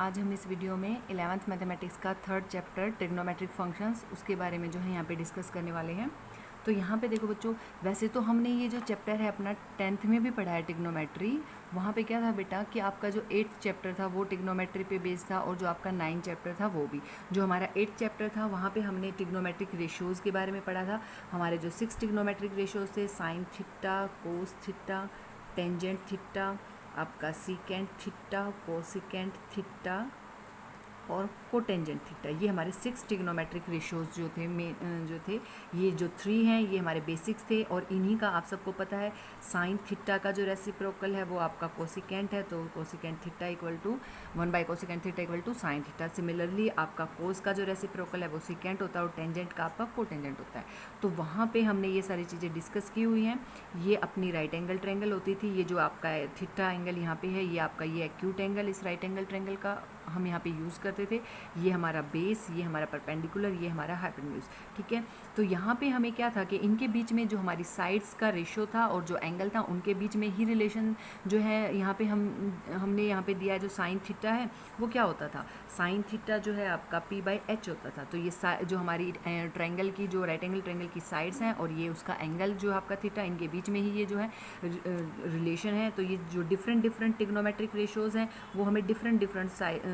आज हम इस वीडियो में 11th मैथमेटिक्स का थर्ड चैप्टर ट्रिग्नोमेट्रिक फंक्शंस उसके बारे में जो है यहाँ पे डिस्कस करने वाले हैं। तो यहाँ पे देखो बच्चों, वैसे तो हमने ये जो चैप्टर है अपना 10th में भी पढ़ा है ट्रिग्नोमेट्री। वहाँ पे क्या था बेटा कि आपका जो 8th चैप्टर था वो ट्रिग्नोमेट्री पे बेस्ड था, और जो आपका 9th चैप्टर था वो भी। जो हमारा 8th चैप्टर था वहाँ पे हमने ट्रिग्नोमेट्रिक रेशियोज़ के बारे में पढ़ा था। हमारे जो 6 ट्रिग्नोमेट्रिक रेशियोज़ थे, sine theta, cos theta, tangent theta, आपका सीकेंट थीटा, कोसिकेंट थीटा और कोटेंजेंट थीटा, ये हमारे 6 ट्रिग्नोमेट्रिक रेशियोज़ जो थे ये जो 3 हैं ये हमारे बेसिक्स थे। और इन्हीं का आप सबको पता है साइन थीटा का जो रेसिप्रोकल है वो आपका कोसिकेंट है, तो cosecant theta equal to 1 by cosecant theta equal to sine theta. Similarly आपका कोस का जो रेसिप्रोकल है वो सिकेंट होता है और टेंजेंट का आपका कोटेंजेंट होता है। तो वहाँ पे हमने ये सारी चीज़ें डिस्कस की हुई हैं। ये अपनी राइट एंगल ट्रायंगल होती थी, ये जो आपका थीटा एंगल यहाँ पे है ये आपका ये एक्यूट एंगल, इस राइट एंगल ट्रायंगल का हम यहाँ पे यूज़ करते थे। ये हमारा बेस, ये हमारा परपेंडिकुलर, ये हमारा हाइपोटेन्यूज। ठीक है, तो यहाँ पे हमें क्या था कि इनके बीच में जो हमारी साइड्स का रेशियो था और जो एंगल था उनके बीच में ही रिलेशन जो है यहाँ पे हमने यहाँ पे दिया है। जो साइन थीटा है वो क्या होता था, साइन थीटा जो है आपका p बाई एच होता था। तो ये जो हमारी ट्रायंगल की जो राइट एंगल ट्रायंगल की साइड्स हैं और ये उसका एंगल जो आपका थीटा, इनके बीच में ही ये जो है रिलेशन है। तो ये जो डिफरेंट ट्रिग्नोमेट्रिक रेशियोज़ हैं वो हमें डिफरेंट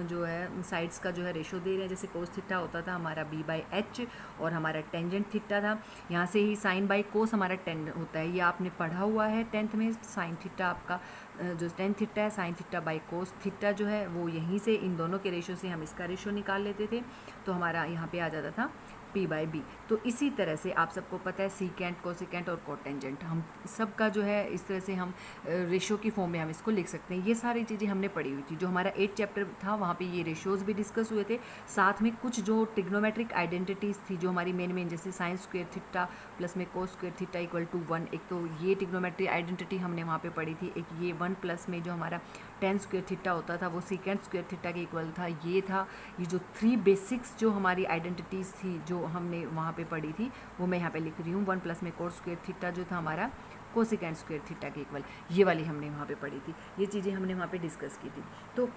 जो है साइड्स का जो है रेशो दे रहे हैं। जैसे कोस थीटा होता था हमारा b बाई एच और हमारा टेंजेंट थीटा था, यहाँ से ही साइन बाई कोस हमारा टेन होता है। ये आपने पढ़ा हुआ है 10th में। साइन थीटा आपका जो टेन थीटा है, sine theta by cos theta जो है वो यहीं से इन दोनों के रेशो से हम इसका रेशो निकाल लेते थे, तो हमारा यहाँ पे आ जाता था p बाई बी। तो इसी तरह से आप सबको पता है सीकेंट, कोसिकेंट और कोटेंजेंट, हम सबका जो है इस तरह से हम रेशो की फॉर्म में हम इसको लिख सकते हैं। ये सारी चीज़ें हमने पढ़ी हुई थी। जो हमारा 8 चैप्टर था वहाँ पे ये रेशियोज़ भी डिस्कस हुए थे, साथ में कुछ जो ट्रिग्नोमेट्रिक आइडेंटिटीज़ थी जो हमारी मेन जैसे साइन स्क्वायर थीटा प्लस में cos square theta equal to 1, एक तो ये ट्रिग्नोमेट्री आइडेंटिटी हमने वहाँ पे पढ़ी थी। एक ये 1 प्लस में जो हमारा टेन स्क्वायर थीटा होता था वो सीकेंट स्क्वायर थीटा के इक्वल था, ये था। ये जो 3 बेसिक्स जो हमारी आइडेंटिटीज़ थी जो हमने वहाँ पे पढ़ी थी वो मैं यहाँ पे लिख रही हूँ। 1 प्लस में कोस स्क्वायर थीटा जो था हमारा कोसिकेंट स्क्वायर थीटा के इक्वल, ये वाली हमने वहाँ पे पढ़ी थी। ये चीज़ें हमने वहाँ पे डिस्कस की थी। तो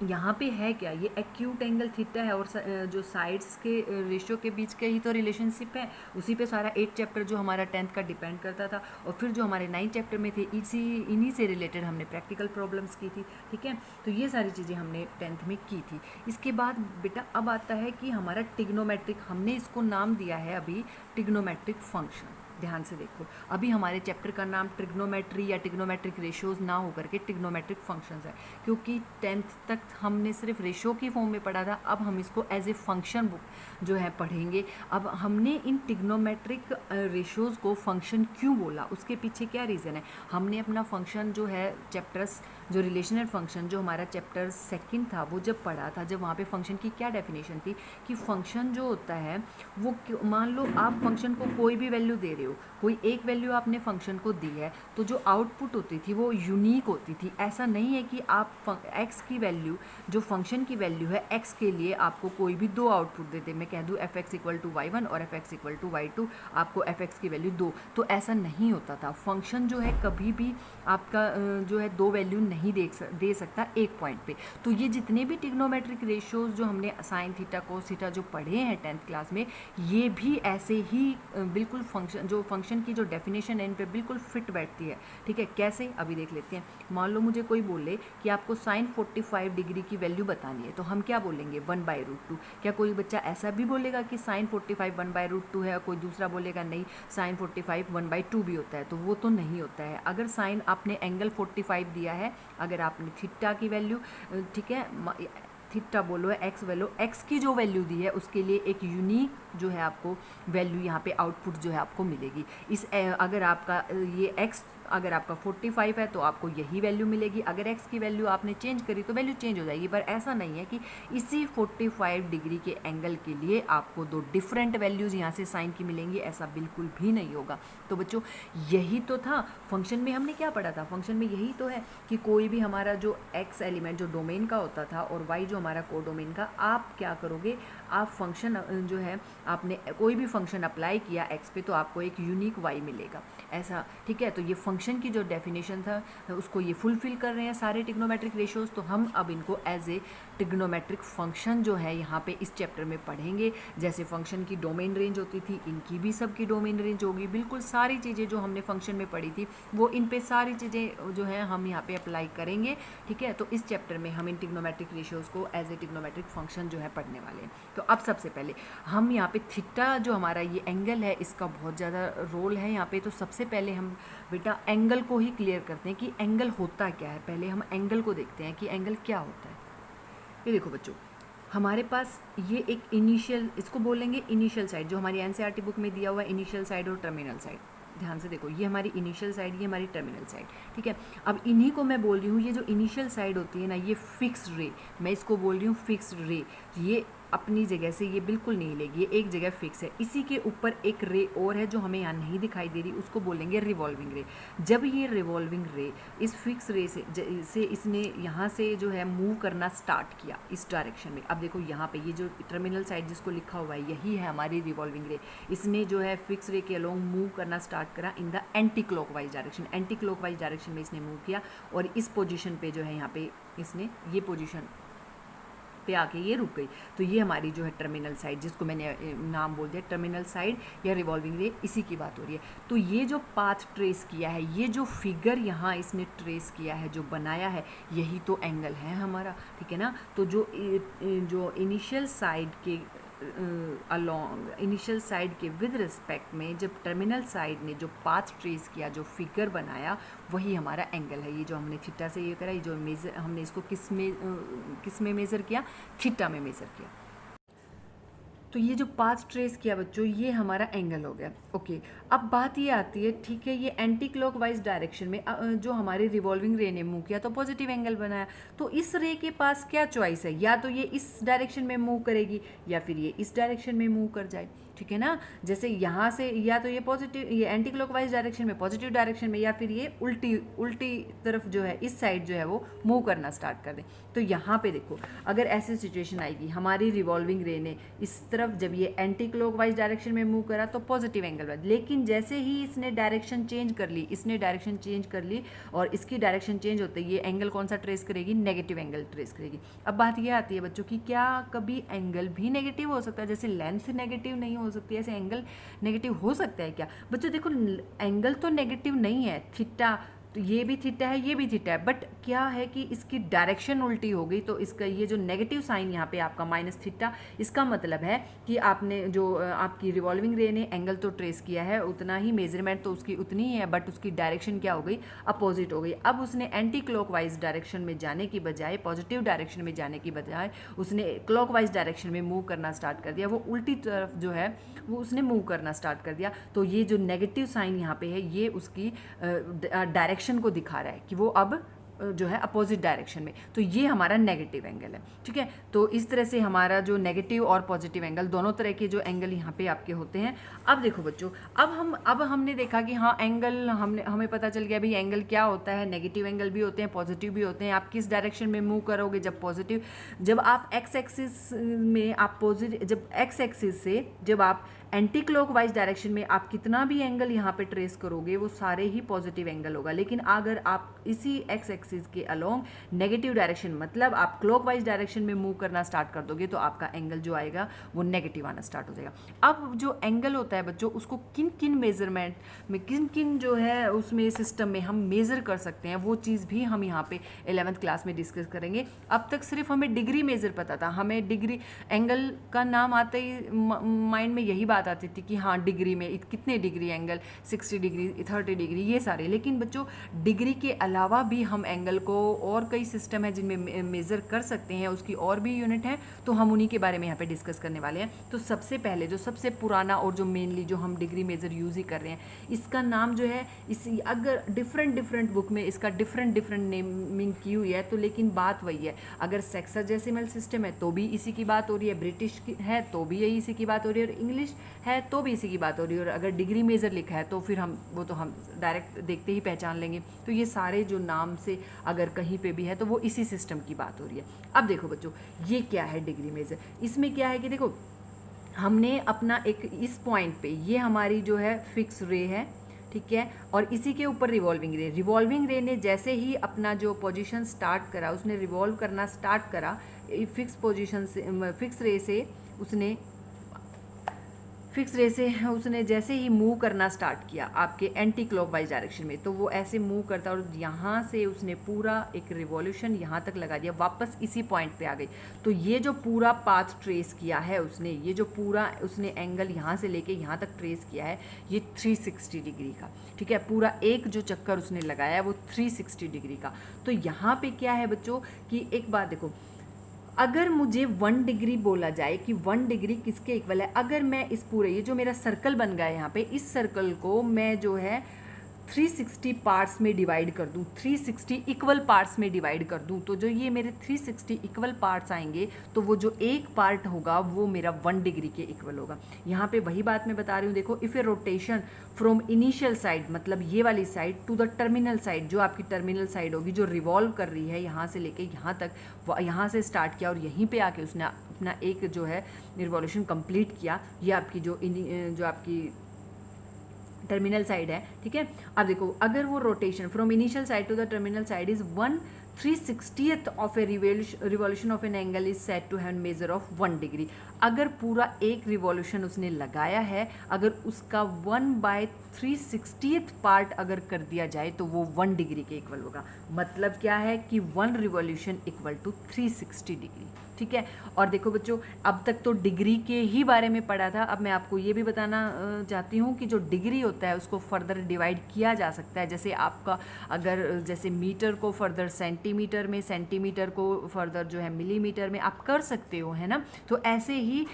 यहाँ पे है क्या, ये एक्यूट एंगल थीटा है और जो साइड्स के रेशियो के बीच का ही तो रिलेशनशिप है, उसी पे सारा 8 चैप्टर जो हमारा 10th का डिपेंड करता था। और फिर जो हमारे 9 चैप्टर में थे इन्हीं से रिलेटेड हमने प्रैक्टिकल प्रॉब्लम्स की थी। ठीक है, तो ये सारी चीज़ें हमने 10th में की थी। इसके बाद बेटा अब आता है कि हमारा ट्रिग्नोमेट्रिक, हमने इसको नाम दिया है अभी ट्रिग्नोमेट्रिक फंक्शन। ध्यान से देखो, अभी हमारे चैप्टर का नाम ट्रिग्नोमेट्री या ट्रिग्नोमेट्रिक रेशियोज़ ना होकर के ट्रिग्नोमेट्रिक फंक्शंस है, क्योंकि 10th तक हमने सिर्फ रेशियो की फॉर्म में पढ़ा था। अब हम इसको एज ए फंक्शन बुक जो है पढ़ेंगे। अब हमने इन ट्रिग्नोमेट्रिक रेशियोज़ को फंक्शन क्यों बोला, उसके पीछे क्या रीज़न है। हमने अपना फंक्शन जो है चैप्टर्स जो रिलेशनल फंक्शन जो हमारा चैप्टर 2 था वो जब पढ़ा था, जब वहाँ पे फंक्शन की क्या डेफिनेशन थी कि फंक्शन जो होता है वो, मान लो आप फंक्शन को कोई भी वैल्यू दे रहे हो, कोई एक वैल्यू आपने फंक्शन को दी है, तो जो आउटपुट होती थी वो यूनिक होती थी। ऐसा नहीं है कि आप एक्स की वैल्यू, जो फंक्शन की वैल्यू है एक्स के लिए आपको कोई भी 2 आउटपुट देते, मैं कह दूँ F x equal to y1 और F x equal to y2, आपको एफ एक्स की वैल्यू 2, तो ऐसा नहीं होता था। फंक्शन जो है कभी भी आपका जो है 2 वैल्यू नहीं दे सकता एक पॉइंट पे। तो ये जितने भी ट्रिग्नोमेट्रिक रेशियोज़ जो हमने साइन थीटा कोस थीटा जो पढ़े हैं 10th क्लास में, ये भी ऐसे ही बिल्कुल फंक्शन की जो डेफिनेशन है इन पे बिल्कुल फिट बैठती है। ठीक है, कैसे अभी देख लेते हैं। मान लो मुझे कोई बोले कि आपको साइन 45 डिग्री की वैल्यू बतानी है, तो हम क्या बोलेंगे 1/√2। क्या कोई बच्चा ऐसा भी बोलेगा कि साइन 45 1/√2 है, और कोई दूसरा बोलेगा नहीं साइन 45 1/2 भी होता है, तो वो तो नहीं होता है। अगर साइन आपने एंगल 45 दिया है, अगर आपने थीटा की वैल्यू, ठीक है थीटा बोलो एक्स बोलो, एक्स की जो वैल्यू दी है उसके लिए एक यूनिक जो है आपको वैल्यू यहाँ पे आउटपुट जो है आपको मिलेगी। अगर आपका ये एक्स अगर आपका 45 है तो आपको यही वैल्यू मिलेगी। अगर एक्स की वैल्यू आपने चेंज करी तो वैल्यू चेंज हो जाएगी। पर ऐसा नहीं है कि इसी 45 डिग्री के एंगल के लिए आपको 2 डिफरेंट वैल्यूज़ यहाँ से साइन की मिलेंगी, ऐसा बिल्कुल भी नहीं होगा। तो बच्चों यही तो था फंक्शन में, हमने क्या पढ़ा था फंक्शन में, यही तो है कि कोई भी हमारा जो एक्स एलिमेंट जो डोमेन का होता था और वाई जो हमारा कोडोमेन का, आप क्या करोगे, आप फंक्शन जो है आपने कोई भी फंक्शन अप्लाई किया एक्स पे तो आपको एक यूनिक वाई मिलेगा, ऐसा। ठीक है, तो ये फंक्शन की जो डेफिनेशन था उसको ये फुलफिल कर रहे हैं सारे ट्रिग्नोमेट्रिक रेशियोज़, तो हम अब इनको एज ए ट्रिग्नोमेट्रिक फंक्शन जो है यहाँ पे इस चैप्टर में पढ़ेंगे। जैसे फंक्शन की डोमेन रेंज होती थी, इनकी भी सबकी डोमेन रेंज होगी। बिल्कुल सारी चीज़ें जो हमने फंक्शन में पढ़ी थी वो इन पे सारी चीज़ें जो है हम यहाँ पे अप्लाई करेंगे, ठीक है। तो इस चैप्टर में हम इन ट्रिग्नोमेट्रिक रेशियोज़ को एज ए ट्रिग्नोमेट्रिक फंक्शन जो है पढ़ने वाले हैं। तो अब सबसे पहले हम यहाँ पे थीटा जो हमारा ये एंगल है इसका बहुत ज़्यादा रोल है यहाँ पे। तो सबसे पहले हम बेटा एंगल को ही क्लियर करते हैं कि एंगल होता क्या है। पहले हम एंगल को देखते हैं कि एंगल क्या होता है। ये देखो बच्चों, हमारे पास ये एक इनिशियल, इसको बोलेंगे इनिशियल साइड, जो हमारी एनसीईआरटी बुक में दिया हुआ है इनिशियल साइड और टर्मिनल साइड। ध्यान से देखो, ये हमारी इनिशियल साइड, ये हमारी टर्मिनल साइड, ठीक है। अब इन्हीं को मैं बोल रही हूँ, ये जो इनिशियल साइड होती है ना, ये फिक्स रे, मैं इसको बोल रही हूँ फिक्स रे। ये अपनी जगह से ये बिल्कुल नहीं हिलेगी, ये एक जगह फिक्स है। इसी के ऊपर एक रे और है जो हमें यहाँ नहीं दिखाई दे रही, उसको बोलेंगे रिवॉल्विंग रे। जब ये रिवॉल्विंग रे इस फिक्स रे से इसने यहाँ से जो है मूव करना स्टार्ट किया इस डायरेक्शन में। अब देखो यहाँ पे ये जो टर्मिनल साइड जिसको लिखा हुआ है यही है हमारी रिवॉल्विंग रे। इसने जो है फिक्स रे के अलोंग मूव करना स्टार्ट करा in the anti clockwise direction. Anti clockwise direction में इसने मूव किया और इस पोजिशन पे जो है यहाँ पे इसने ये पोजिशन पे आके ये रुक गई। तो ये हमारी जो है टर्मिनल साइड, जिसको मैंने नाम बोल दिया टर्मिनल साइड या रिवॉल्विंग रे, इसी की बात हो रही है। तो ये जो पाथ ट्रेस किया है, ये जो फिगर यहाँ इसने ट्रेस किया है, जो बनाया है, यही तो एंगल है हमारा, ठीक है ना। तो जो इनिशियल साइड के अलोंग, इनिशियल साइड के विद रिस्पेक्ट में जब टर्मिनल साइड ने जो पाथ ट्रेस किया, जो फिगर बनाया, वही हमारा एंगल है। ये जो हमने थीटा से ये करा, ये जो मेजर हमने इसको किस में मेज़र किया, थीटा में मेज़र किया। तो ये जो पाथ ट्रेस किया बच्चों, ये हमारा एंगल हो गया। ओके, अब बात ये आती है, ठीक है, ये एंटी क्लॉकवाइज डायरेक्शन में जो हमारी रिवॉल्विंग रे ने मूव किया तो पॉजिटिव एंगल बनाया। तो इस रे के पास क्या चॉइस है, या तो ये इस डायरेक्शन में मूव करेगी या फिर ये इस डायरेक्शन में मूव कर जाए, ठीक है ना। जैसे यहाँ से या तो ये पॉजिटिव, ये एंटी क्लॉकवाइज डायरेक्शन में, पॉजिटिव डायरेक्शन में, या फिर ये उल्टी तरफ जो है इस साइड जो है वो मूव करना स्टार्ट कर दे। तो यहाँ पे देखो, अगर ऐसी सिचुएशन आएगी, हमारी रिवॉल्विंग रे ने इस तरफ जब ये एंटी क्लॉकवाइज डायरेक्शन में मूव करा तो पॉजिटिव एंगल बना, लेकिन जैसे ही इसने डायरेक्शन चेंज कर ली, और इसकी डायरेक्शन चेंज होते ही ये एंगल कौन सा ट्रेस करेगी, नेगेटिव एंगल ट्रेस करेगी। अब बात ये आती है बच्चों की, क्या कभी एंगल भी नेगेटिव हो सकता है? जैसे लेंथ नेगेटिव नहीं हो सकती, ऐसे एंगल नेगेटिव हो सकता है क्या? बच्चों देखो, एंगल तो नेगेटिव नहीं है, थीटा, तो ये भी थीटा है, ये भी थीटा है, बट क्या है कि इसकी डायरेक्शन उल्टी हो गई। तो इसका ये जो नेगेटिव साइन यहाँ पे आपका माइनस थीटा, इसका मतलब है कि आपने जो आपकी रिवॉल्विंग रे ने एंगल तो ट्रेस किया है, उतना ही मेजरमेंट तो उसकी उतनी ही है, बट उसकी डायरेक्शन क्या हो गई, अपोजिट हो गई। अब उसने एंटी क्लॉकवाइज डायरेक्शन में जाने की बजाय, पॉजिटिव डायरेक्शन में जाने की बजाय उसने क्लॉकवाइज डायरेक्शन में मूव करना स्टार्ट कर दिया। वो उल्टी तरफ जो है वो उसने मूव करना स्टार्ट कर दिया। तो ये जो नेगेटिव साइन यहाँ पे है, ये उसकी डायरेक्शन को दिखा रहा है कि वो अब जो है अपोजिट डायरेक्शन में। तो ये हमारा नेगेटिव एंगल है, ठीक है। तो इस तरह से हमारा जो नेगेटिव और पॉजिटिव एंगल, दोनों तरह के जो एंगल यहाँ पे आपके होते हैं। अब देखो बच्चों, अब हमने देखा कि हाँ एंगल, हमें पता चल गया भाई एंगल क्या होता है। नेगेटिव एंगल भी होते हैं, पॉजिटिव भी होते हैं। आप किस डायरेक्शन में मूव करोगे, जब पॉजिटिव, जब आप एक्स एक्सिस में आप पॉजिटिव, जब एक्स एक्सिस से जब आप एंटी क्लॉकवाइज डायरेक्शन में आप कितना भी एंगल यहाँ पे ट्रेस करोगे वो सारे ही पॉजिटिव एंगल होगा। लेकिन अगर आप इसी एक्स एक्सिस के अलोंग नेगेटिव डायरेक्शन, मतलब आप क्लॉकवाइज डायरेक्शन में मूव करना स्टार्ट कर दोगे, तो आपका एंगल जो आएगा वो नेगेटिव आना स्टार्ट हो जाएगा। अब जो एंगल होता है बच्चों, उसको किन किन मेजरमेंट में, किन किन जो है उसमें सिस्टम में हम मेज़र कर सकते हैं, वो चीज़ भी हम यहाँ पे 11th क्लास में डिस्कस करेंगे। अब तक सिर्फ हमें डिग्री मेज़र पता था, हमें डिग्री, एंगल का नाम आते ही माइंड में यही बात आती थी कि हाँ डिग्री में कितने डिग्री एंगल, 60 डिग्री, 30 डिग्री, ये सारे। लेकिन बच्चों डिग्री के अलावा भी हम एंगल को और कई सिस्टम है जिनमें मेज़र कर सकते हैं, उसकी और भी यूनिट है, तो हम उन्हीं के बारे में यहाँ पे डिस्कस करने वाले हैं। तो सबसे पहले जो सबसे पुराना और जो मेनली जो हम डिग्री मेज़र यूज़ ही कर रहे हैं, इसका नाम जो है, इसी अगर डिफरेंट बुक में इसका डिफरेंट नेमिंग की हुई है, तो लेकिन बात वही है। अगर सेक्साडेसिमल सिस्टम है तो भी इसी की बात हो रही है, ब्रिटिश है तो भी यही इसी की बात हो रही है, और इंग्लिश है तो भी इसी की बात हो रही है, और अगर डिग्री मेज़र लिखा है तो फिर हम डायरेक्ट देखते ही पहचान लेंगे। तो ये सारे जो नाम से अगर कहीं पे भी है तो वो इसी सिस्टम की बात हो रही है। अब देखो बच्चों, ये क्या है डिग्री मेज़र, इसमें क्या है कि देखो हमने अपना एक इस पॉइंट पे, ये हमारी जो है फिक्स रे है, ठीक है। और इसी के ऊपर रिवॉल्विंग रे ने जैसे ही अपना जो पोजीशन स्टार्ट करा, उसने रिवॉल्व करना स्टार्ट करा फिक्स पोजीशन से, फिक्स रे से उसने जैसे ही मूव करना स्टार्ट किया आपके एंटी क्लॉकवाइज डायरेक्शन में, तो वो ऐसे मूव करता और यहाँ से उसने पूरा एक रिवॉल्यूशन यहाँ तक लगा दिया, वापस इसी पॉइंट पे आ गई। तो ये जो पूरा पाथ ट्रेस किया है उसने, ये जो पूरा उसने एंगल यहाँ से लेके यहाँ तक ट्रेस किया है, ये 360 डिग्री का, ठीक है। पूरा एक जो चक्कर उसने लगाया है वो 360 डिग्री का। तो यहाँ पे क्या है बच्चों कि एक बात देखो, अगर मुझे 1 डिग्री बोला जाए कि 1 डिग्री किसके इक्वल है, अगर मैं इस पूरे ये जो मेरा सर्कल बन गया है यहाँ पे, इस सर्कल को मैं जो है 360 पार्ट्स में डिवाइड कर दूँ, 360 इक्वल पार्ट्स में डिवाइड कर दूँ, तो जो ये मेरे 360 इक्वल पार्ट्स आएंगे तो वो जो एक पार्ट होगा वो मेरा 1 डिग्री के इक्वल होगा। यहाँ पे वही बात मैं बता रही हूँ, देखो if a rotation from initial side, मतलब ये वाली side, to the terminal side, जो आपकी टर्मिनल साइड होगी जो रिवॉल्व कर रही है यहाँ से लेके यहाँ तक, यहाँ से स्टार्ट किया और यहीं पे आके उसने अपना एक जो है रिवॉल्यूशन कंप्लीट किया, ये आपकी जो आपकी टर्मिनल साइड है, ठीक है। अब देखो अगर वो rotation from initial side to the terminal side is 1/360th of a revolution of an angle is said to have measure of 1 degree. अगर पूरा एक रिवॉल्यूशन उसने लगाया है, अगर उसका 1/360th पार्ट अगर कर दिया जाए तो वो 1 डिग्री के इक्वल होगा। मतलब क्या है कि 1 रिवॉल्यूशन इक्वल टू 360 डिग्री, ठीक है। और देखो बच्चों, अब तक तो डिग्री के ही बारे में पढ़ा था, अब मैं आपको ये भी बताना चाहती हूँ कि जो डिग्री होता है उसको फर्दर डिवाइड किया जा सकता है। जैसे आपका अगर जैसे मीटर को फर्दर सेंटीमीटर में, सेंटीमीटर को फर्दर जो है मिलीमीटर में आप कर सकते हो, है ना। तो ऐसे ही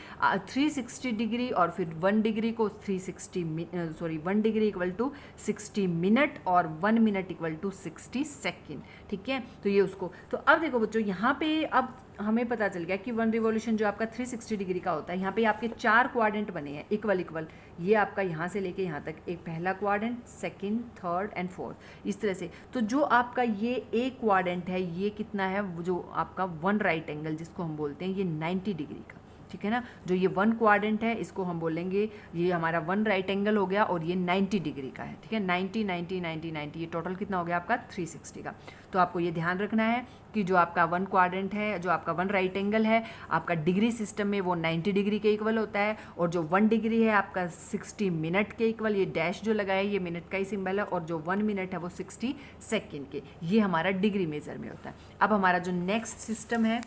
360 डिग्री और फिर 1 डिग्री को 1 डिग्री इक्वल टू 60 मिनट और 1 मिनट इक्वल टू 60 सेकेंड, ठीक है। तो ये उसको, तो अब देखो बच्चों यहाँ पे अब हमें पता चल गया कि 1 रिवॉल्यूशन जो आपका 360 डिग्री का होता है, यहाँ पे आपके 4 क्वाड्रेंट बने हैं इक्वल। ये आपका यहाँ से लेके यहाँ तक एक पहला quadrant, second, third and fourth, इस तरह से। तो जो आपका ये एक क्वाड्रेंट है ये कितना है, जो आपका 1 राइट एंगल जिसको हम बोलते हैं, ये 90 डिग्री का, ठीक है ना। जो ये 1 क्वाड्रेंट है इसको हम बोलेंगे ये हमारा 1 राइट एंगल हो गया और ये 90 डिग्री का है, ठीक है। 90 90 90 90, ये टोटल कितना हो गया आपका 360 का। तो आपको ये ध्यान रखना है कि जो आपका 1 क्वाड्रेंट है, जो आपका 1 राइट एंगल है, आपका डिग्री सिस्टम में वो 90 डिग्री के इक्वल होता है, और जो 1 डिग्री है आपका 60 मिनट के इक्वल, ये डैश जो लगाया है ये मिनट का ही सिंबल है, और जो 1 मिनट है वो 60 सेकेंड के, ये हमारा डिग्री मेजर में होता है। अब हमारा जो नेक्स्ट सिस्टम है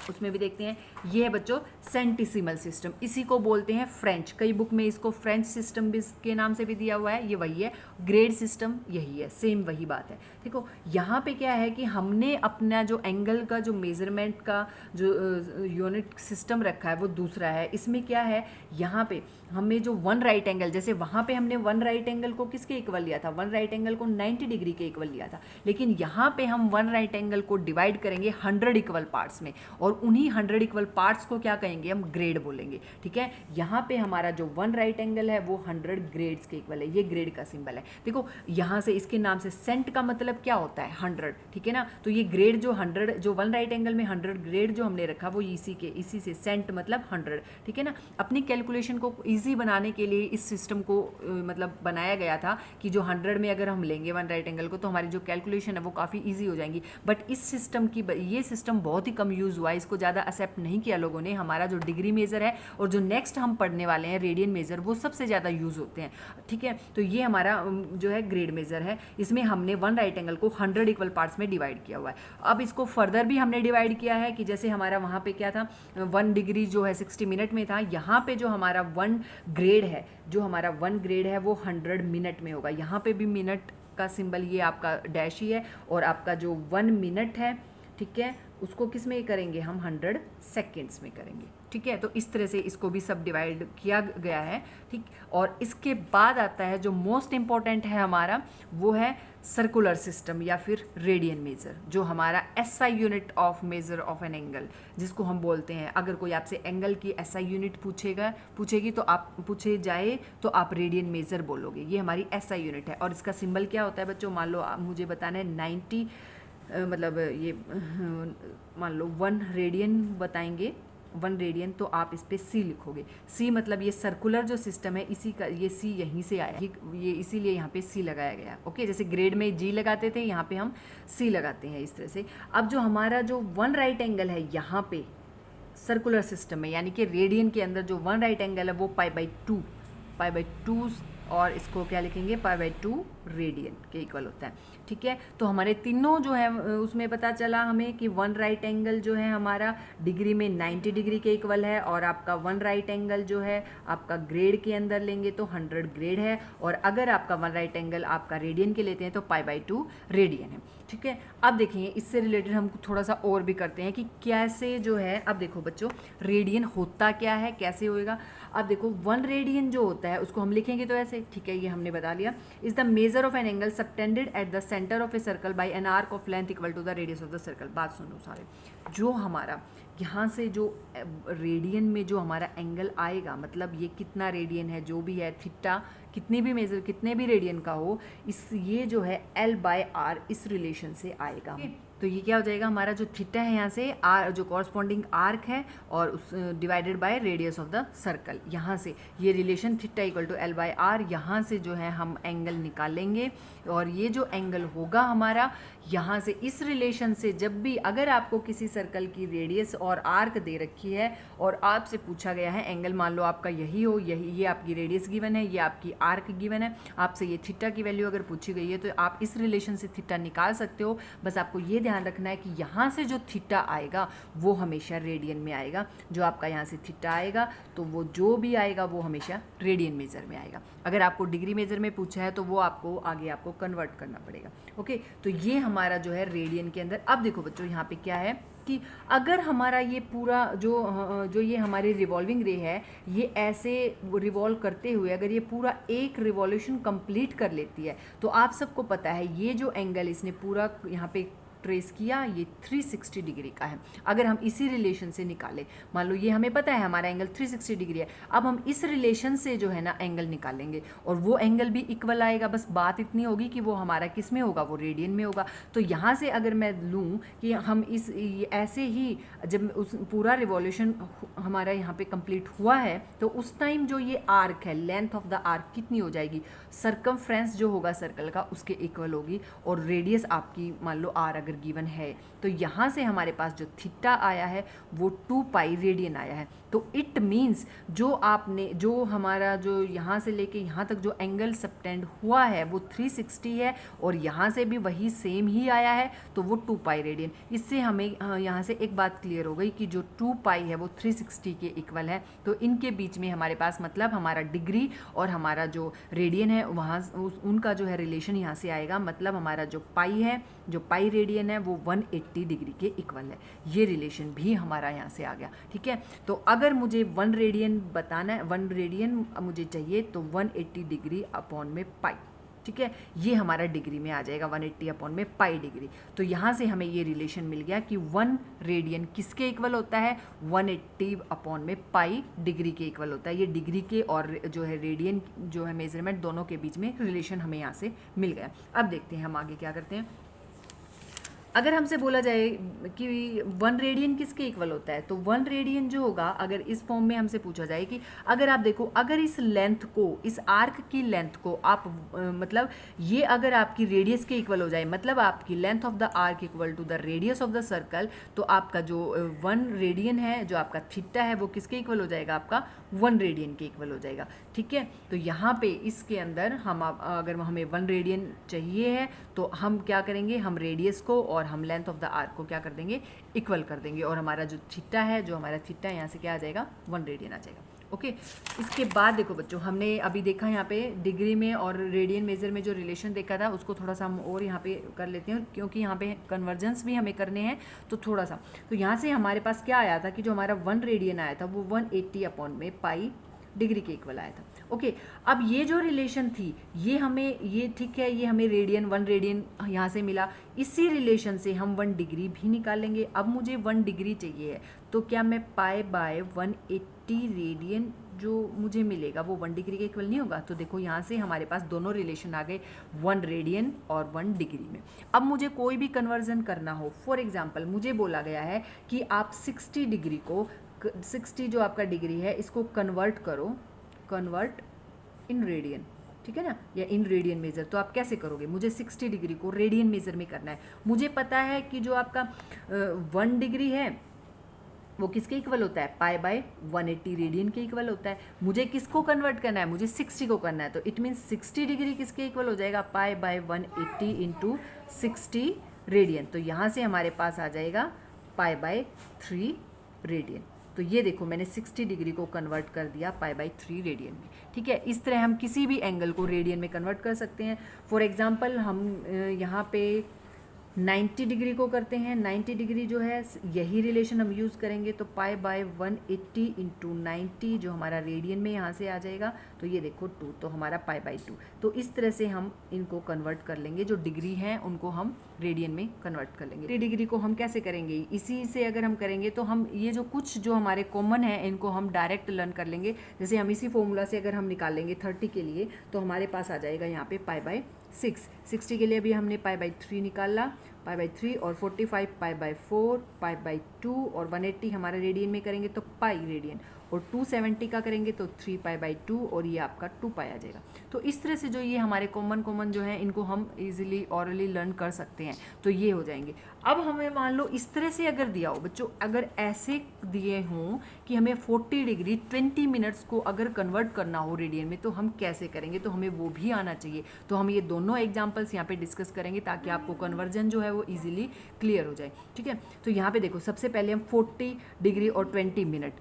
उसमें भी देखते हैं, ये है बच्चों सेंटिसिमल सिस्टम, इसी को बोलते हैं फ्रेंच। कई बुक में इसको फ्रेंच सिस्टम भी के नाम से भी दिया हुआ है, ये वही है। ग्रेड सिस्टम यही है, सेम वही बात है। देखो यहाँ पे क्या है कि हमने अपना जो एंगल का जो मेजरमेंट का जो यूनिट सिस्टम रखा है वो दूसरा है। इसमें क्या है, यहाँ पे हमें जो 1 राइट एंगल, जैसे वहाँ पे हमने 1 राइट एंगल को किसके इक्वल लिया था, 1 राइट एंगल को 90 डिग्री के इक्वल लिया था, लेकिन यहाँ पे हम 1 राइट एंगल को डिवाइड करेंगे 100 इक्वल पार्ट्स में, और उन्हीं 100 इक्वल पार्ट्स को क्या कहेंगे, हम ग्रेड बोलेंगे, ठीक है। यहाँ पे हमारा जो 1 राइट एंगल है वो 100 ग्रेड्स के इक्वल है, ये ग्रेड का सिंबल है। देखो यहाँ से इसके नाम से सेंट का मतलब क्या होता है, 100, ठीक है ना। तो ये ग्रेड जो 100, जो 1 राइट एंगल में 100 ग्रेड जो हमने रखा वो इसी से सेंट मतलब 100, ठीक है ना। अपनी कैलकुलेशन को ईजी बनाने के लिए इस सिस्टम को मतलब बनाया गया था कि जो 100 में अगर हम लेंगे 1 राइट एंगल को तो हमारी जो कैलकुलेशन है वो काफ़ी ईजी हो जाएंगी। बट इस सिस्टम की ये सिस्टम बहुत ही कम यूज़ हुआ है, इसको ज़्यादा एक्सेप्ट नहीं किया लोगों ने। हमारा जो डिग्री मेजर है और जो नेक्स्ट हम पढ़ने वाले हैं रेडियन मेजर, वो सबसे ज़्यादा यूज़ होते हैं, ठीक है। तो ये हमारा जो है ग्रेड मेजर है, इसमें हमने 1 राइट एंगल को 100 इक्वल पार्ट्स में डिवाइड किया हुआ है। अब इसको फर्दर भी हमने डिवाइड किया है कि जैसे हमारा वहाँ पे क्या था, 1 डिग्री जो है 60 मिनट में था, यहाँ पे जो हमारा 1 ग्रेड है, जो हमारा 1 ग्रेड है वो 100 मिनट में होगा। यहाँ पे भी मिनट का सिंबल ये आपका डैश ही है, और आपका जो 1 मिनट है, ठीक है, उसको किस में करेंगे हम, 100 सेकेंड्स में करेंगे, ठीक है। तो इस तरह से इसको भी सब डिवाइड किया गया है, ठीक। और इसके बाद आता है जो मोस्ट इम्पॉर्टेंट है हमारा, वो है सर्कुलर सिस्टम या फिर रेडियन मेजर, जो हमारा SI unit of major of an angle जिसको हम बोलते हैं। अगर कोई आपसे एंगल की SI यूनिट पूछेगी तो आप पूछे जाए तो आप रेडियन मेजर बोलोगे, ये हमारी SI यूनिट है। और इसका सिंबल क्या होता है बच्चों, मान लो मुझे बताना है 90 मतलब ये मान लो 1 रेडियन बताएंगे, 1 रेडियन, तो आप इस पे सी लिखोगे। सी मतलब ये सर्कुलर जो सिस्टम है इसी का, ये सी यहीं से आया, ये इसीलिए यहाँ पे सी लगाया गया। ओके, जैसे ग्रेड में जी लगाते थे, यहाँ पे हम सी लगाते हैं इस तरह से। अब जो हमारा जो 1 राइट एंगल है यहाँ पे सर्कुलर सिस्टम में, यानी कि रेडियन के अंदर जो 1 राइट एंगल है वो पाई बाई 2 और इसको क्या लिखेंगे, पाई/2 रेडियन के इक्वल होता है। ठीक है, तो हमारे तीनों जो है उसमें पता चला हमें कि 1 राइट एंगल जो है हमारा डिग्री में 90 डिग्री के इक्वल है, और आपका 1 राइट एंगल जो है आपका ग्रेड के अंदर लेंगे तो 100 ग्रेड है, और अगर आपका 1 राइट एंगल आपका रेडियन के लेते हैं तो पाई/2 रेडियन है। ठीक है, अब देखिए इससे रिलेटेड हम थोड़ा सा और भी करते हैं कि कैसे जो है, अब देखो बच्चों रेडियन होता क्या है, कैसे होएगा। अब देखो 1 रेडियन जो होता है उसको हम लिखेंगे तो ऐसे, ठीक है, ये हमने बता लिया। Is the measure of an angle subtended at the centre of a circle by an arc of length equal to the radius of the circle. बात सुनो सारे, जो हमारा यहाँ से जो रेडियन में जो हमारा एंगल आएगा, मतलब ये कितना रेडियन है जो भी है, थीटा कितने भी रेडियन का हो, इस ये जो है L/R इस रिलेशन से आएगा। तो ये क्या हो जाएगा, हमारा जो थीटा है यहाँ से आर जो कॉरस्पॉन्डिंग आर्क है और उस divided by radius of the circle, यहाँ से ये relation theta equal to L/R, यहाँ से जो है हम एंगल निकालेंगे, और ये जो एंगल होगा हमारा यहाँ से इस रिलेशन से, जब भी अगर आपको किसी सर्कल की रेडियस और आर्क दे रखी है और आपसे पूछा गया है एंगल, मान लो आपका यही हो, यही ये आपकी रेडियस गिवन है, ये आपकी आर्क गिवन है, आपसे ये थीटा की वैल्यू अगर पूछी गई है तो आप इस रिलेशन से थीटा निकाल सकते हो। बस आपको ये ध्यान रखना है कि यहाँ से जो थीटा आएगा वो हमेशा रेडियन में आएगा, जो आपका यहाँ से थीटा आएगा तो वो जो भी आएगा वो हमेशा रेडियन मेजर में आएगा। अगर आपको डिग्री मेजर में पूछा है तो वो आपको आगे आपको कन्वर्ट करना पड़ेगा। ओके, तो ये हमारा जो है रेडियन के अंदर। अब देखो बच्चों यहाँ पे क्या है कि अगर हमारा ये पूरा जो ये हमारी रिवॉल्विंग रे है, ये ऐसे रिवॉल्व करते हुए अगर ये पूरा एक रिवॉल्यूशन कंप्लीट कर लेती है, तो आप सबको पता है ये जो एंगल इसने पूरा यहाँ पे ट्रेस किया, ये 360 डिग्री का है। अगर हम इसी रिलेशन से निकालें, मान लो ये हमें पता है हमारा एंगल 360 डिग्री है, अब हम इस रिलेशन से जो है ना एंगल निकालेंगे और वो एंगल भी इक्वल आएगा। बस बात इतनी होगी कि वो हमारा किस में होगा, वो रेडियन में होगा। तो यहाँ से अगर मैं लूँ कि हम इस ऐसे ही जब उस पूरा रिवॉल्यूशन हमारा यहाँ पे कंप्लीट हुआ है, तो उस टाइम जो ये आर्क है, लेंथ ऑफ द आर्क कितनी हो जाएगी, सरकमफ्रेंस जो होगा सर्कल का उसके इक्वल होगी, और रेडियस आपकी मान लो आर गिवन है, तो यहाँ से हमारे पास जो थीटा आया है वो 2 पाई रेडियन आया है। तो इट मीन्स जो हमारा जो यहाँ से लेके यहाँ तक जो एंगल सबटेंड हुआ है वो 360 है, और यहाँ से भी वही सेम ही आया है, तो वो 2 पाई रेडियन। इससे हमें यहाँ से एक बात क्लियर हो गई कि जो 2 पाई है वो 360 के इक्वल है। तो इनके बीच में हमारे पास मतलब हमारा डिग्री और हमारा जो रेडियन है वहाँ उनका जो है रिलेशन यहाँ से आएगा, मतलब हमारा जो पाई है, जो पाई रेडियन है वो 180 डिग्री के इक्वल है। ये रिलेशन भी हमारा यहाँ से आ गया। ठीक है, तो अगर मुझे 1 रेडियन बताना है, 1 रेडियन मुझे चाहिए, तो 180 डिग्री अपॉन में पाई। ठीक है, ये हमारा डिग्री में आ जाएगा 180 अपॉन में पाई डिग्री। तो यहाँ से हमें ये रिलेशन मिल गया कि 1 रेडियन किसके इक्वल होता है, 180 अपॉन में पाई डिग्री के इक्वल होता है। ये डिग्री के और जो है रेडियन जो है मेजरमेंट दोनों के बीच में रिलेशन हमें यहाँ से मिल गया। अब देखते हैं हम आगे क्या करते हैं। अगर हमसे बोला जाए कि 1 रेडियन किसके इक्वल होता है, तो 1 रेडियन जो होगा, अगर इस फॉर्म में हमसे पूछा जाए कि अगर आप देखो, अगर इस लेंथ को, इस आर्क की लेंथ को आप मतलब ये अगर आपकी रेडियस के इक्वल हो जाए, मतलब आपकी length of the arc equal to the radius of the circle, तो आपका जो 1 रेडियन है, जो आपका थीटा है, वो किसके इक्वल हो जाएगा, आपका 1 रेडियन के इक्वल हो जाएगा। ठीक है, तो यहाँ पे इसके अंदर हम अगर हमें 1 रेडियन चाहिए है तो हम क्या करेंगे, हम रेडियस को और हम लेंथ ऑफ द आर्क को क्या कर देंगे, इक्वल कर देंगे, और हमारा जो थीटा है, जो हमारा थीटा यहाँ से क्या आ जाएगा, 1 रेडियन आ जाएगा। ओके, इसके बाद देखो बच्चों, हमने अभी देखा यहाँ पे डिग्री में और रेडियन मेजर में जो रिलेशन देखा था, उसको थोड़ा सा हम और यहाँ पे कर लेते हैं, क्योंकि यहाँ पे कन्वर्जेंस भी हमें करने हैं, तो थोड़ा सा। तो यहाँ से हमारे पास क्या आया था कि जो हमारा 1 रेडियन आया था वो 180 अपॉन में पाई डिग्री के इक्वल आया था। ओके, अब ये जो रिलेशन थी, ये हमें, ये ठीक है, ये हमें रेडियन 1 रेडियन यहाँ से मिला, इसी रिलेशन से हम 1 डिग्री भी निकालेंगे। अब मुझे 1 डिग्री चाहिए है, तो क्या मैं पाई बाय 180 रेडियन जो मुझे मिलेगा वो 1 डिग्री के इक्वल नहीं होगा? तो देखो यहाँ से हमारे पास दोनों रिलेशन आ गए, 1 रेडियन और 1 डिग्री में। अब मुझे कोई भी कन्वर्जन करना हो, फॉर एग्जाम्पल मुझे बोला गया है कि आप 60 डिग्री को 60 जो आपका डिग्री है इसको कन्वर्ट करो, कन्वर्ट इन रेडियन, ठीक है ना, या इन रेडियन मेजर। तो आप कैसे करोगे, मुझे 60 डिग्री को रेडियन मेजर में करना है। मुझे पता है कि जो आपका 1 डिग्री है वो किसके इक्वल होता है, पाई बाय 180 रेडियन के इक्वल होता है। मुझे किसको कन्वर्ट करना है, मुझे 60 को करना है। तो इट मीन्स 60 डिग्री किसके इक्वल हो जाएगा, पाई बाय 180 इंटू 60 रेडियन। तो यहाँ से हमारे पास आ जाएगा पाई बाय 3 रेडियन। तो ये देखो मैंने 60 डिग्री को कन्वर्ट कर दिया पाई बाय 3 रेडियन में, ठीक है। इस तरह हम किसी भी एंगल को रेडियन में कन्वर्ट कर सकते हैं। फॉर एग्जांपल हम यहाँ पे 90 डिग्री को करते हैं। 90 डिग्री जो है यही रिलेशन हम यूज़ करेंगे। तो पाई बाय 180 इंटू 90 जो हमारा रेडियन में यहाँ से आ जाएगा, तो ये देखो 2, तो हमारा पाई बाय 2। तो इस तरह से हम इनको कन्वर्ट कर लेंगे, जो डिग्री हैं उनको हम रेडियन में कन्वर्ट कर लेंगे। 30 डिग्री को हम कैसे करेंगे, इसी से अगर हम करेंगे तो हम ये जो कुछ जो हमारे कॉमन है इनको हम डायरेक्ट लर्न कर लेंगे। जैसे हम इसी फॉर्मूला से अगर हम निकालेंगे 30 के लिए, तो हमारे पास आ जाएगा यहाँ पे पाई बाय 6। 60 के लिए अभी हमने पाई बाय 3 निकाला, पाई बाय 3, और 45 पाई बाय 4, पाई बाय 2, और 180 हमारा रेडियन में करेंगे तो पाई रेडियन, और 270 का करेंगे तो 3 पाई बाय 2, और ये आपका 2 पाई आ जाएगा। तो इस तरह से जो ये हमारे कॉमन जो है इनको हम इजीली ऑरली लर्न कर सकते हैं, तो ये हो जाएंगे। अब हमें मान लो इस तरह से अगर दिया हो बच्चों, अगर ऐसे दिए हों कि हमें 40 डिग्री 20 मिनट्स को अगर कन्वर्ट करना हो रेडियन में, तो हम कैसे करेंगे, तो हमें वो भी आना चाहिए। तो हम ये दोनों एग्जाम्पल्स यहाँ पे डिस्कस करेंगे ताकि आपको कन्वर्जन जो है वो ईजिली क्लियर हो जाए, ठीक है। तो यहाँ पे देखो सबसे पहले हम 40 डिग्री और 20 मिनट।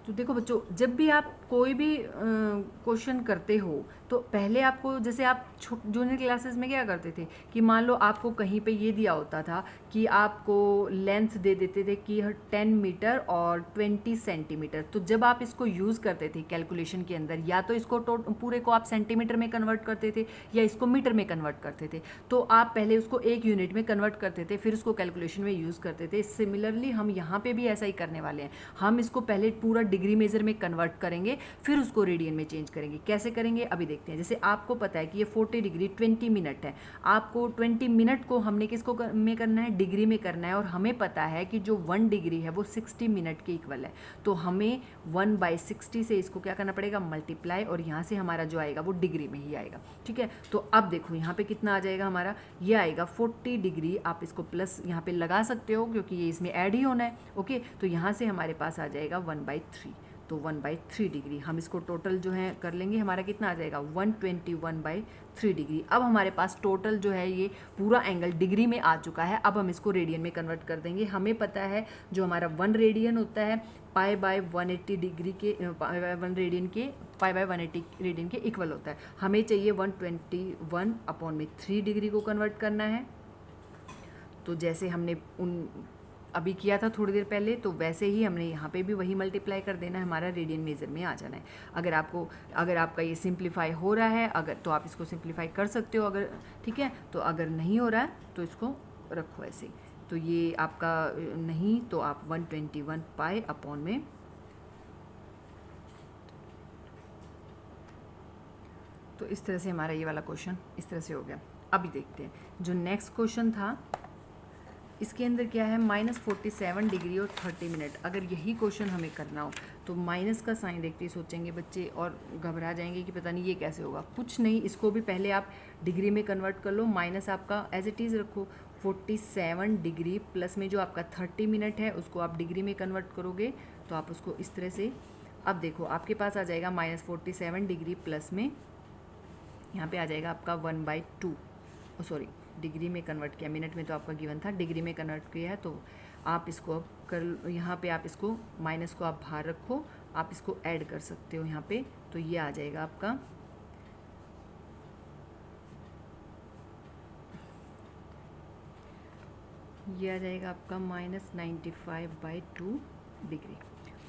तो देखो बच्चों, जब भी आप कोई भी क्वेश्चन करते हो तो पहले आपको, जैसे आप जूनियर क्लासेस में क्या करते थे कि मान लो आपको कहीं पे ये दिया होता था कि आपको लेंथ दे देते थे कि 10 मीटर और 20 सेंटीमीटर। तो जब आप इसको यूज़ करते थे कैलकुलेशन के अंदर, या तो इसको पूरे को आप सेंटीमीटर में कन्वर्ट करते थे या इसको मीटर में कन्वर्ट करते थे। तो आप पहले उसको एक यूनिट में कन्वर्ट करते थे, फिर उसको कैलकुलेशन में यूज़ करते थे। सिमिलरली हम यहाँ पर भी ऐसा ही करने वाले हैं। हम इसको पहले पूरा डिग्री मेजर में कन्वर्ट करेंगे, फिर उसको रेडियन में चेंज करेंगे। कैसे करेंगे अभी देखते हैं। जैसे आपको पता है कि ये 40 डिग्री 20 मिनट है, आपको 20 मिनट को हमने किसको में करना है, डिग्री में करना है। और हमें पता है कि जो 1 डिग्री है वो 60 मिनट के इक्वल है। तो हमें 1/60 से इसको क्या करना पड़ेगा, मल्टीप्लाई, और यहाँ से हमारा जो आएगा वो डिग्री में ही आएगा, ठीक है। तो अब देखो यहाँ पे कितना आ जाएगा हमारा, ये आएगा 40 डिग्री। आप इसको प्लस यहाँ पे लगा सकते हो क्योंकि ये इसमें ऐड ही होना है, ओके। तो यहाँ से हमारे पास आ जाएगा 1/3, तो 1/3 डिग्री। हम इसको टोटल जो है कर लेंगे, हमारा कितना आ जाएगा 121/3 डिग्री। अब हमारे पास टोटल जो है ये पूरा एंगल डिग्री में आ चुका है। अब हम इसको रेडियन में कन्वर्ट कर देंगे। हमें पता है जो हमारा 1 रेडियन होता है पाई बाय 180 डिग्री के, पाई बाय 1 रेडियन के, पाई बाय 180 रेडियन के इक्वल होता है। हमें चाहिए 121/3 डिग्री को कन्वर्ट करना है। तो जैसे हमने अभी किया था थोड़ी देर पहले, तो वैसे ही हमने यहाँ पे भी वही मल्टीप्लाई कर देना है, हमारा रेडियन मेजर में आ जाना है। अगर आपका ये सिंप्लीफाई हो रहा है अगर, तो आप इसको सिंप्लीफाई कर सकते हो अगर, ठीक है। तो अगर नहीं हो रहा है तो इसको रखो ऐसे। तो ये आपका नहीं, तो आप 121 पाई अपॉन में, तो इस तरह से हमारा ये वाला क्वेश्चन इस तरह से हो गया। अभी देखते हैं जो नेक्स्ट क्वेश्चन था, इसके अंदर क्या है, -47 डिग्री और 30 मिनट। अगर यही क्वेश्चन हमें करना हो तो माइनस का साइन देखते ही सोचेंगे बच्चे और घबरा जाएंगे कि पता नहीं ये कैसे होगा। कुछ नहीं, इसको भी पहले आप डिग्री में कन्वर्ट कर लो। माइनस आपका एज इट इज़ रखो, 47 डिग्री प्लस में जो आपका 30 मिनट है उसको आप डिग्री में कन्वर्ट करोगे, तो आप उसको इस तरह से, अब देखो आपके पास आ जाएगा -47 डिग्री प्लस में, यहाँ पे आ जाएगा आपका 1/2, सॉरी डिग्री में कन्वर्ट किया, मिनट में तो आपका गिवन था, डिग्री में कन्वर्ट किया है। तो आप इसको अब कर, यहाँ पे आप इसको माइनस को आप बाहर रखो, आप इसको ऐड कर सकते हो यहाँ पे। तो ये आ जाएगा आपका, ये आ जाएगा आपका -95/2 डिग्री।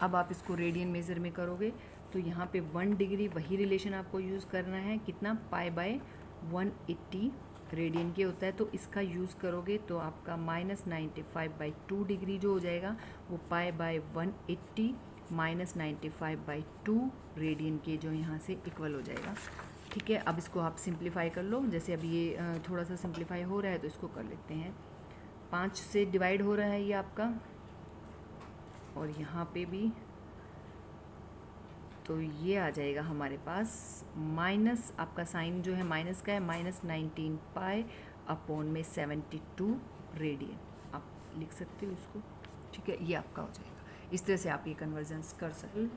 अब आप इसको रेडियन मेज़र में करोगे तो यहाँ पे 1 डिग्री वही रिलेशन आपको यूज़ करना है, कितना, पाई बाय 180 रेडियन के होता है। तो इसका यूज़ करोगे तो आपका -95/2 डिग्री जो हो जाएगा वो पाई बाय 180 -95/2 रेडियन के जो यहाँ से इक्वल हो जाएगा, ठीक है। अब इसको आप सिंप्लीफाई कर लो। जैसे अभी ये थोड़ा सा सिंप्लीफाई हो रहा है तो इसको कर लेते हैं। 5 से डिवाइड हो रहा है ये आपका, और यहाँ पे भी, तो ये आ जाएगा हमारे पास माइनस, आपका साइन जो है माइनस का है, -19 पाई अपॉन में 72 रेडियन आप लिख सकते हो इसको, ठीक है। ये आपका हो जाएगा। इस तरह से आप ये कन्वर्जन्स कर सकते।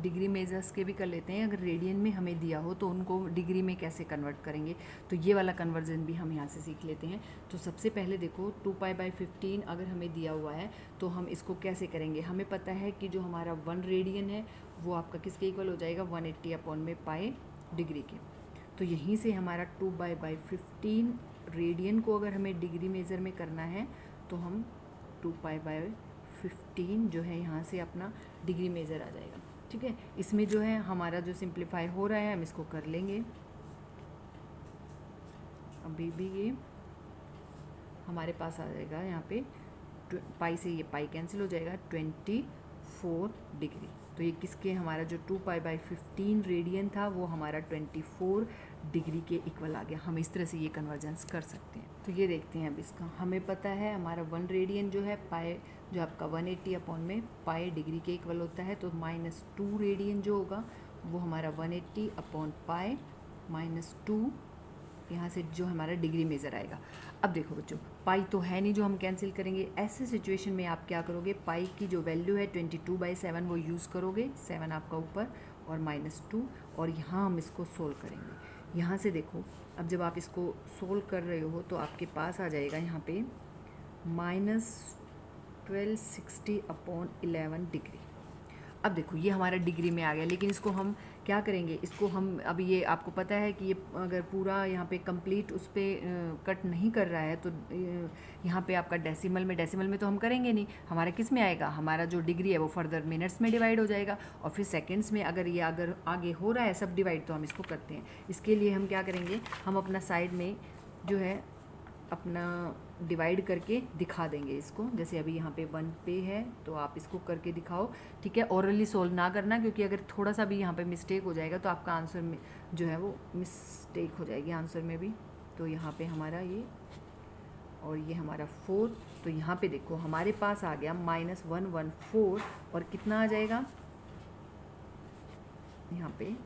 डिग्री मेजर्स के भी कर लेते हैं, अगर रेडियन में हमें दिया हो तो उनको डिग्री में कैसे कन्वर्ट करेंगे, तो ये वाला कन्वर्जन भी हम यहाँ से सीख लेते हैं। तो सबसे पहले देखो 2π/15 अगर हमें दिया हुआ है तो हम इसको कैसे करेंगे। हमें पता है कि जो हमारा 1 रेडियन है वो आपका किसके इक्वल हो जाएगा, 180 अपॉन में पाई डिग्री के। तो यहीं से हमारा 2π/15 रेडियन को अगर हमें डिग्री मेज़र में करना है तो हम 2π/15 जो है यहाँ से अपना डिग्री मेज़र आ जाएगा, ठीक है। इसमें जो है हमारा जो सिंप्लीफाई हो रहा है हम इसको कर लेंगे। अभी भी ये हमारे पास आ जाएगा यहाँ पे पाई से ये पाई कैंसिल हो जाएगा, 24 डिग्री। तो ये किसके, हमारा जो 2π/15 रेडियन था वो हमारा 24 डिग्री के इक्वल आ गया। हम इस तरह से ये कन्वर्जेंस कर सकते हैं। तो ये देखते हैं अब इसका, हमें पता है हमारा 1 रेडियन जो है पाई जो आपका 180 अपॉन में पाई डिग्री के इक्वल होता है, तो -2 रेडियन जो होगा वो हमारा 180 अपॉन पाई -2, यहाँ से जो हमारा डिग्री मेज़र आएगा। अब देखो बच्चों, पाई तो है नहीं जो हम कैंसिल करेंगे। ऐसे सिचुएशन में आप क्या करोगे, पाई की जो वैल्यू है 22/7 वो यूज़ करोगे, 7 आपका ऊपर और -2, और यहाँ हम इसको सोल्व करेंगे। यहाँ से देखो, अब जब आप इसको सोल्व कर रहे हो तो आपके पास आ जाएगा यहाँ पे -1260 अपॉन 11 डिग्री। अब देखो ये हमारा डिग्री में आ गया, लेकिन इसको हम क्या करेंगे, इसको हम अभी ये आपको पता है कि ये अगर पूरा यहाँ पे कंप्लीट उस पर कट नहीं कर रहा है तो यहाँ पे आपका डेसिमल में तो हम करेंगे नहीं। हमारा किस में आएगा, हमारा जो डिग्री है वो फर्दर मिनट्स में डिवाइड हो जाएगा, और फिर सेकंड्स में अगर ये अगर आगे हो रहा है सब डिवाइड तो हम इसको करते हैं। इसके लिए हम क्या करेंगे, हम अपना साइड में जो है अपना डिवाइड करके दिखा देंगे इसको। जैसे अभी यहाँ पे 1 पे है तो आप इसको करके दिखाओ, ठीक है। ओरली सोल्व ना करना, क्योंकि अगर थोड़ा सा भी यहाँ पे मिस्टेक हो जाएगा तो आपका आंसर में जो है वो मिस्टेक हो जाएगी आंसर में भी। तो यहाँ पे हमारा ये और ये हमारा 4, तो यहाँ पे देखो हमारे पास आ गया -114, और कितना आ जाएगा यहाँ पे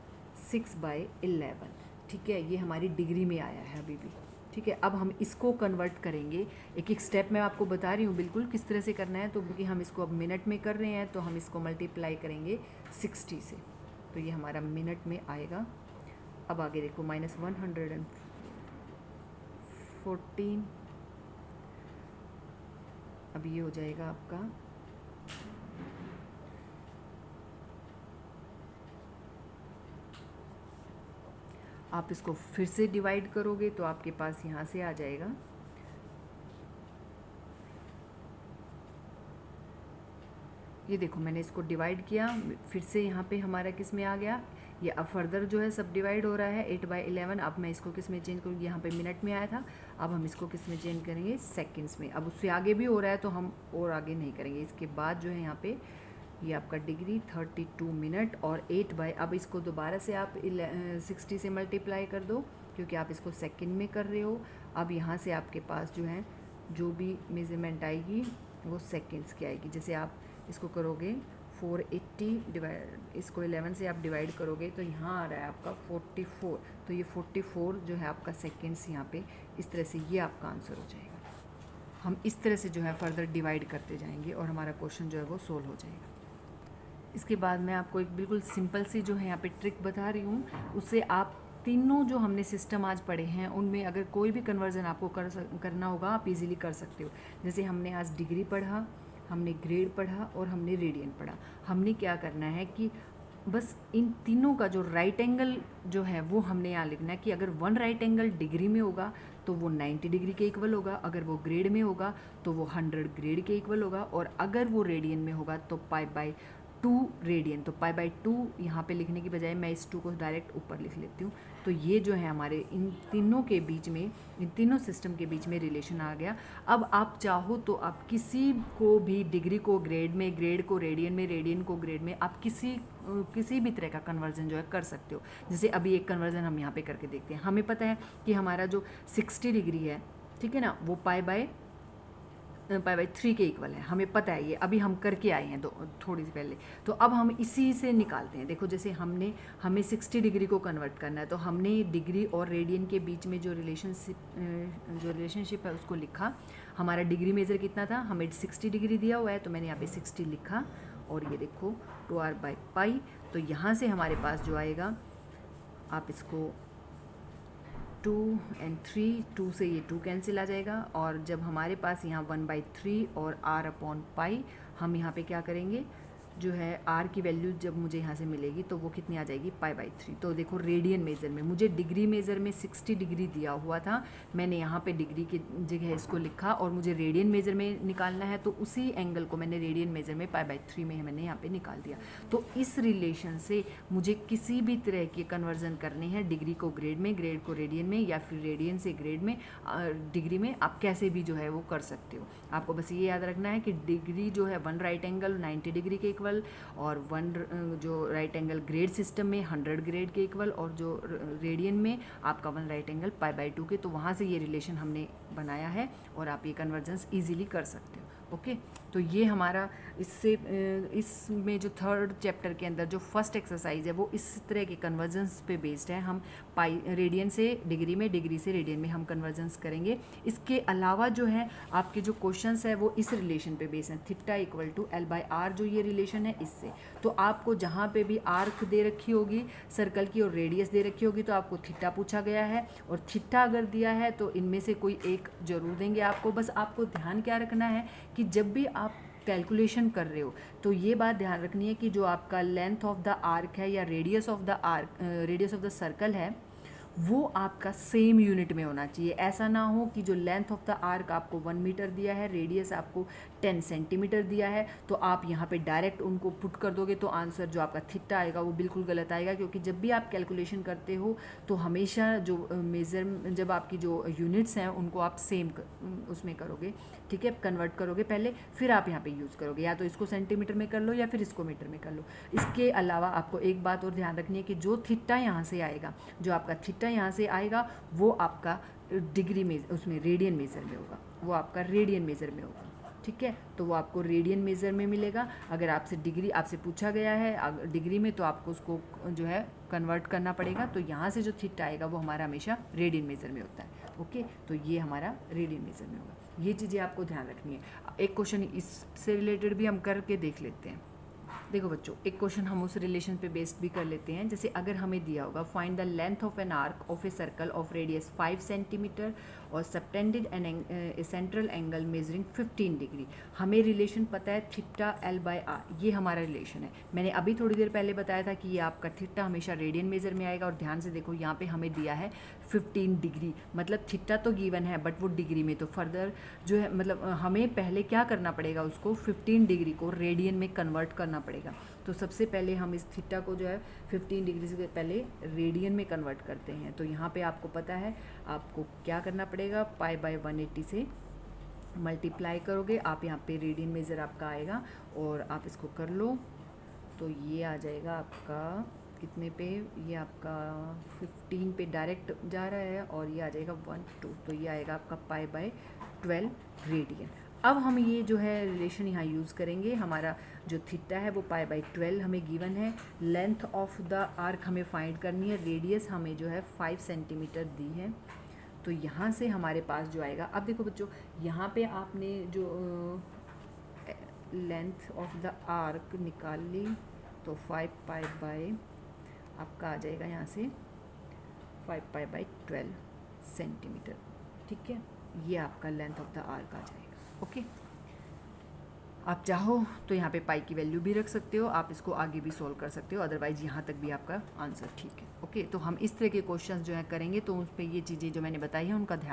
6/11, ठीक है। ये हमारी डिग्री में आया है अभी भी, ठीक है। अब हम इसको कन्वर्ट करेंगे, एक एक स्टेप मैं आपको बता रही हूँ बिल्कुल किस तरह से करना है। तो क्योंकि हम इसको अब मिनट में कर रहे हैं तो हम इसको मल्टीप्लाई करेंगे 60 से, तो ये हमारा मिनट में आएगा। अब आगे देखो -114, अब ये हो जाएगा आपका आप इसको फिर से डिवाइड करोगे तो आपके पास यहाँ से आ जाएगा ये देखो मैंने इसको डिवाइड किया, फिर से यहाँ पे हमारा किस में आ गया, ये अब फर्दर जो है सब डिवाइड हो रहा है 8/11। अब मैं इसको किस में चेंज करूँगी, यहाँ पे मिनट में आया था, अब हम इसको किस में चेंज करेंगे, सेकंड्स में। अब उससे आगे भी हो रहा है तो हम और आगे नहीं करेंगे। इसके बाद जो है यहाँ पे ये आपका डिग्री 32 मिनट और 8 अब इसको दोबारा से आप 60 से मल्टीप्लाई कर दो, क्योंकि आप इसको सेकंड में कर रहे हो। अब यहाँ से आपके पास जो है जो भी मेजरमेंट आएगी वो सेकंड्स की आएगी। जैसे आप इसको करोगे 480 डिवाइड, इसको 11 से आप डिवाइड करोगे तो यहाँ आ रहा है आपका 44, तो ये 44 जो है आपका सेकंड्स यहाँ पे, इस तरह से ये आपका आंसर हो जाएगा। हम इस तरह से जो है फर्दर डिवाइड करते जाएंगे और हमारा क्वेश्चन जो है वो सोल्व हो जाएगा। इसके बाद मैं आपको एक बिल्कुल सिंपल सी जो है यहाँ पे ट्रिक बता रही हूँ, उससे आप तीनों जो हमने सिस्टम आज पढ़े हैं उनमें अगर कोई भी कन्वर्जन आपको करना होगा आप इजीली कर सकते हो। जैसे हमने आज डिग्री पढ़ा, हमने ग्रेड पढ़ा और हमने रेडियन पढ़ा। हमने क्या करना है कि बस इन तीनों का जो राइट एंगल जो है वो हमने यहाँ लिखना है कि अगर 1 राइट एंगल डिग्री में होगा तो वो 90 डिग्री के इक्वल होगा, अगर वो ग्रेड में होगा तो वो 100 ग्रेड के इक्वल होगा, और अगर वो रेडियन में होगा तो π/2 रेडियन। तो π/2 यहाँ पे लिखने की बजाय मैं इस 2 को डायरेक्ट ऊपर लिख लेती हूँ। तो ये जो है हमारे इन तीनों के बीच में, इन तीनों सिस्टम के बीच में रिलेशन आ गया। अब आप चाहो तो आप किसी को भी डिग्री को ग्रेड में, ग्रेड को रेडियन में, रेडियन को ग्रेड में, आप किसी भी तरह का कन्वर्जन जो है कर सकते हो। जैसे अभी एक कन्वर्जन हम यहाँ पे करके देखते हैं। हमें पता है कि हमारा जो 60 डिग्री है, ठीक है ना, वो π/2 π/3 के इक्वल है, हमें पता है ये, अभी हम करके आए हैं थोड़ी सी पहले। तो अब हम इसी से निकालते हैं। देखो जैसे हमें 60 डिग्री को कन्वर्ट करना है, तो हमने डिग्री और रेडियन के बीच में जो रिलेशनशिप है उसको लिखा। हमारा डिग्री मेज़र कितना था, हमें 60 डिग्री दिया हुआ है, तो मैंने यहाँ पे 60 लिखा। और ये देखो 2r/π, तो यहाँ से हमारे पास जो आएगा, आप इसको 2 और 3, 2 से ये 2 कैंसिल आ जाएगा। और जब हमारे पास यहाँ 1/3 और r/π, हम यहाँ पे क्या करेंगे, जो है r की वैल्यू जब मुझे यहाँ से मिलेगी तो वो कितनी आ जाएगी, π/3। तो देखो रेडियन मेज़र में मुझे डिग्री मेज़र में 60 डिग्री दिया हुआ था, मैंने यहाँ पे डिग्री की जगह इसको लिखा। और मुझे रेडियन मेज़र में निकालना है, तो उसी एंगल को मैंने रेडियन मेज़र में π/3 में मैंने यहाँ पे निकाल दिया। तो इस रिलेशन से मुझे किसी भी तरह के कन्वर्जन करने हैं, डिग्री को ग्रेड में, ग्रेड को रेडियन में, या फिर रेडियन से ग्रेड में, डिग्री में, आप कैसे भी जो है वो कर सकते हो। आपको बस ये याद रखना है कि डिग्री जो है 1 राइट एंगल 90 डिग्री के इक्वल, और 1 जो राइट एंगल ग्रेड सिस्टम में 100 ग्रेड के इक्वल, और जो रेडियन में आपका 1 राइट एंगल π/2 के। तो वहाँ से ये रिलेशन हमने बनाया है और आप ये कन्वर्जेंस इजीली कर सकते हो। ओके, तो ये हमारा इसमें जो थर्ड चैप्टर के अंदर जो फर्स्ट एक्सरसाइज है वो इस तरह के कन्वर्जेंस पे बेस्ड है। हम रेडियन से डिग्री में, डिग्री से रेडियन में हम कन्वर्जेंस करेंगे। इसके अलावा जो है आपके जो क्वेश्चंस है वो इस रिलेशन पे बेस्ड हैं, θ = L/r, जो ये रिलेशन है इससे। तो आपको जहाँ पे भी आर्क दे रखी होगी सर्कल की और रेडियस दे रखी होगी, तो आपको थीटा पूछा गया है, और थीटा अगर दिया है तो इनमें से कोई एक जरूर देंगे आपको। बस आपको ध्यान क्या रखना है कि जब भी आप कैलकुलेशन कर रहे हो तो ये बात ध्यान रखनी है कि जो आपका लेंथ ऑफ द आर्क है या रेडियस ऑफ द सर्कल है वो आपका सेम यूनिट में होना चाहिए। ऐसा ना हो कि जो लेंथ ऑफ द आर्क आपको 1 मीटर दिया है, रेडियस आपको 10 सेंटीमीटर दिया है, तो आप यहाँ पे डायरेक्ट उनको पुट कर दोगे तो आंसर जो आपका थीटा आएगा वो बिल्कुल गलत आएगा। क्योंकि जब भी आप कैलकुलेशन करते हो तो हमेशा जो जब आपकी जो यूनिट्स हैं उनको आप सेम उसमें करोगे, ठीक है, कन्वर्ट करोगे पहले, फिर आप यहाँ पे यूज़ करोगे। या तो इसको सेंटीमीटर में कर लो या फिर इसको मीटर में कर लो। इसके अलावा आपको एक बात और ध्यान रखनी है कि जो थीटा यहाँ से आएगा, जो आपका थीटा यहाँ से आएगा वो आपका डिग्री में, उसमें रेडियन मेज़र में होगा, वो आपका रेडियन मेज़र में होगा, ठीक है। तो वो आपको रेडियन मेज़र में मिलेगा। अगर आपसे डिग्री आपसे पूछा गया है डिग्री में, तो आपको उसको जो है कन्वर्ट करना पड़ेगा। तो यहाँ से जो थीटा आएगा वो हमारा हमेशा रेडियन मेज़र में होता है। ओके, तो ये हमारा रेडियन मेज़र में होगा। ये चीज़ें आपको ध्यान रखनी है। एक क्वेश्चन इससे रिलेटेड भी हम करके देख लेते हैं। देखो बच्चों, एक क्वेश्चन हम उस रिलेशन पे बेस्ड भी कर लेते हैं। जैसे अगर हमें दिया होगा find the length of N arc of a circle of radius 5 centimetre और सबटेंडेड ए सेंट्रल एंगल मेजरिंग 15 डिग्री। हमें रिलेशन पता है थीटा L/r, ये हमारा रिलेशन है। मैंने अभी थोड़ी देर पहले बताया था कि ये आपका थीटा हमेशा रेडियन मेजर में आएगा। और ध्यान से देखो यहाँ पे हमें दिया है 15 डिग्री, मतलब थीटा तो गिवन है बट वो डिग्री में। तो फर्दर जो है मतलब हमें पहले क्या करना पड़ेगा, उसको 15 डिग्री को रेडियन में कन्वर्ट करना पड़ेगा। तो सबसे पहले हम इस थीटा को जो है 15 डिग्री से पहले रेडियन में कन्वर्ट करते हैं। तो यहाँ पे आपको पता है आपको क्या करना पड़ेगा, π/180 से मल्टीप्लाई करोगे आप, यहाँ पे रेडियन मेज़र आपका आएगा और आप इसको कर लो। तो ये आ जाएगा आपका कितने पे, ये आपका 15 पे डायरेक्ट जा रहा है और ये आ जाएगा 1 2, तो ये आएगा आपका π/12 रेडियन। अब हम ये जो है रिलेशन यहाँ यूज़ करेंगे। हमारा जो थीटा है वो π/12 हमें गिवन है, लेंथ ऑफ द आर्क हमें फाइंड करनी है, रेडियस हमें जो है 5 सेंटीमीटर दी है। तो यहाँ से हमारे पास जो आएगा, अब देखो बच्चों यहाँ पे आपने जो लेंथ ऑफ द आर्क निकाल ली, तो 5π आपका आ जाएगा यहाँ से 5π/12 सेंटीमीटर, ठीक है। ये आपका लेंथ ऑफ द आर्क आ जाएगा। ओके, आप चाहो तो यहाँ पे पाई की वैल्यू भी रख सकते हो, आप इसको आगे भी सॉल्व कर सकते हो, अदरवाइज यहाँ तक भी आपका आंसर ठीक है। ओके, तो हम इस तरह के क्वेश्चंस जो है करेंगे, तो उस पर ये चीज़ें जो मैंने बताई है उनका ध्यान